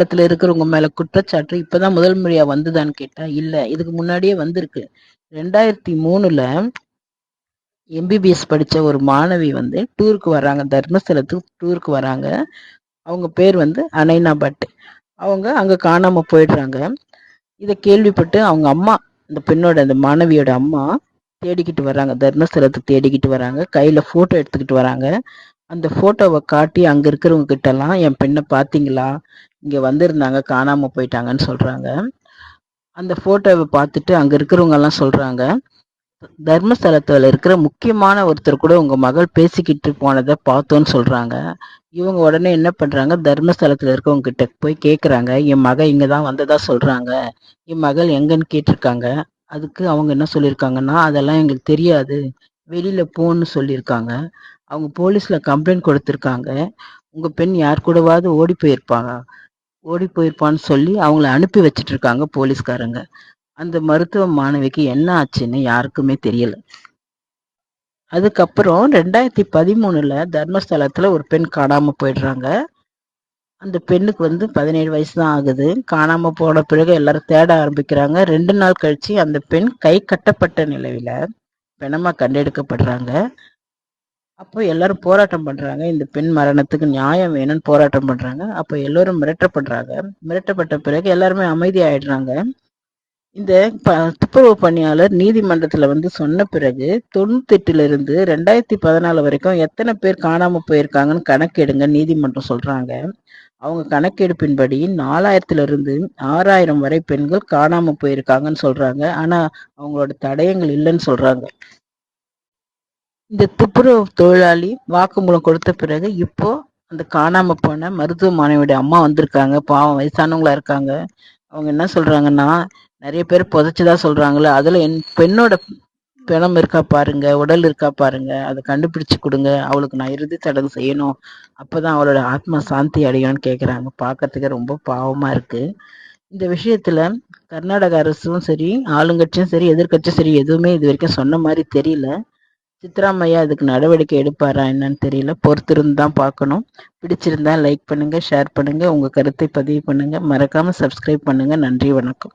காலத்துல இருக்கிறவங்க மேல குற்றச்சாட்டு இப்பதான் முதல் முறையா வந்துதான்னு கேட்டா இல்ல, இதுக்கு முன்னாடியே வந்திருக்கு. 2003ல எம்பிபிஎஸ் படிச்ச ஒரு மாணவி டூருக்கு வராங்க, தர்மஸ்தலத்துக்கு டூருக்கு வராங்க. அவங்க பேர் அனைனா பட். அவங்க அங்க காணாம போயிடுறாங்க. இதை கேள்விப்பட்டு அவங்க அம்மா, இந்த பெண்ணோட, அந்த மாணவியோட அம்மா தேடிக்கிட்டு வராங்க, தர்மஸ்தலத்துக்கு தேடிக்கிட்டு வராங்க. கையில போட்டோ எடுத்துக்கிட்டு வராங்க. அந்த போட்டோவை காட்டி அங்க இருக்கிறவங்க கிட்ட எல்லாம், என் பெண்ணை பாத்தீங்களா, இங்க வந்திருந்தாங்க, காணாம போயிட்டாங்கன்னு சொல்றாங்க. அந்த போட்டோவை பார்த்துட்டு அங்க இருக்கிறவங்க எல்லாம் சொல்றாங்க, தர்மஸ்தலத்துல இருக்கிற முக்கியமான ஒருத்தர் கூட உங்க மகள் பேசிக்கிட்டு போனதை பார்த்தோன்னு சொல்றாங்க. இவங்க உடனே என்ன பண்றாங்க, தர்மஸ்தலத்துல இருக்கவங்க கிட்ட போய் கேக்குறாங்க, என் மக இங்கதான் வந்ததா சொல்றாங்க, என் மகள் எங்கன்னு கேட்டிருக்காங்க. அதுக்கு அவங்க என்ன சொல்லியிருக்காங்கன்னா, அதெல்லாம் எங்களுக்கு தெரியாது, வெளியில போன்னு சொல்லியிருக்காங்க. அவங்க போலீஸ்ல கம்ப்ளைண்ட் கொடுத்திருக்காங்க, உங்க பெண் யார் கூடவாவது ஓடி போயிருப்பான்னு சொல்லி அவங்கள அனுப்பி வச்சிட்டு இருக்காங்க போலீஸ்காரங்க. அந்த மருத்துவ மாணவிக்கு என்ன ஆச்சுன்னு யாருக்குமே தெரியல. அதுக்கப்புறம் 2013ல தர்மஸ்தலத்துல ஒரு பெண் காணாம போயிடுறாங்க. அந்த பெண்ணுக்கு 17 வயசு தான் ஆகுது. காணாம போன பிறகு எல்லாரும் தேட ஆரம்பிக்கிறாங்க. 2 நாள் கழிச்சு அந்த பெண் கை கட்டப்பட்ட நிலையில பிணமா கண்டெடுக்கப்படுறாங்க. அப்போ எல்லாரும் போராட்டம் பண்றாங்க, இந்த பெண் மரணத்துக்கு நியாயம் வேணும்னு போராட்டம் பண்றாங்க. அப்போ எல்லாரும் மிரட்டப்படுறாங்க. மிரட்டப்பட்ட பிறகு எல்லாருமே அமைதி ஆயிடுறாங்க. இந்த துப்புரவு பணியாளர் நீதிமன்றத்துல சொன்ன பிறகு 98ல இருந்து 2014 வரைக்கும் எத்தனை பேர் காணாம போயிருக்காங்கன்னு கணக்கெடுங்க நீதிமன்றம் சொல்றாங்க. அவங்க கணக்கெடுப்பின்படி 4000ல இருந்து 6000 வரை பெண்கள் காணாம போயிருக்காங்கன்னு சொல்றாங்க. ஆனா அவங்களோட தடயங்கள் இல்லைன்னு சொல்றாங்க. இந்த துப்புரவு தொழிலாளி வாக்குமூலம் கொடுத்த பிறகு இப்போ அந்த காணாம போன மருத்துவ மாணவியோட அம்மா வந்திருக்காங்க. பாவம், வயசானவங்களா இருக்காங்க. அவங்க என்ன சொல்றாங்கன்னா, நிறைய பேர் புதைச்சதா சொல்றாங்கல்ல, அதுல என் பெண்ணோட பிணம் இருக்கா பாருங்க, உடல் இருக்கா பாருங்க, அதை கண்டுபிடிச்சு கொடுங்க, அவளுக்கு நான் இறுதி சடங்கு செய்யணும், அப்பதான் அவளோட ஆத்மா சாந்தி அடையும்னு கேக்குறாங்க. பார்க்கறதுக்கு ரொம்ப பாவமா இருக்கு. இந்த விஷயத்துல கர்நாடக அரசும் சரி, ஆளுங்கட்சியும் சரி, எதிர்கட்சியும் சரி, எதுவுமே இது வரைக்கும் சொன்ன மாதிரி தெரியல. சித்தராமையா அதுக்கு நடவடிக்கை எடுப்பாரா என்னன்னு தெரியல. பொறுத்திருந்து தான் பார்க்கணும். பிடிச்சிருந்தா லைக் பண்ணுங்க, ஷேர் பண்ணுங்க, உங்க கருத்தை பதிவு பண்ணுங்க, மறக்காம சப்ஸ்கிரைப் பண்ணுங்க. நன்றி, வணக்கம்.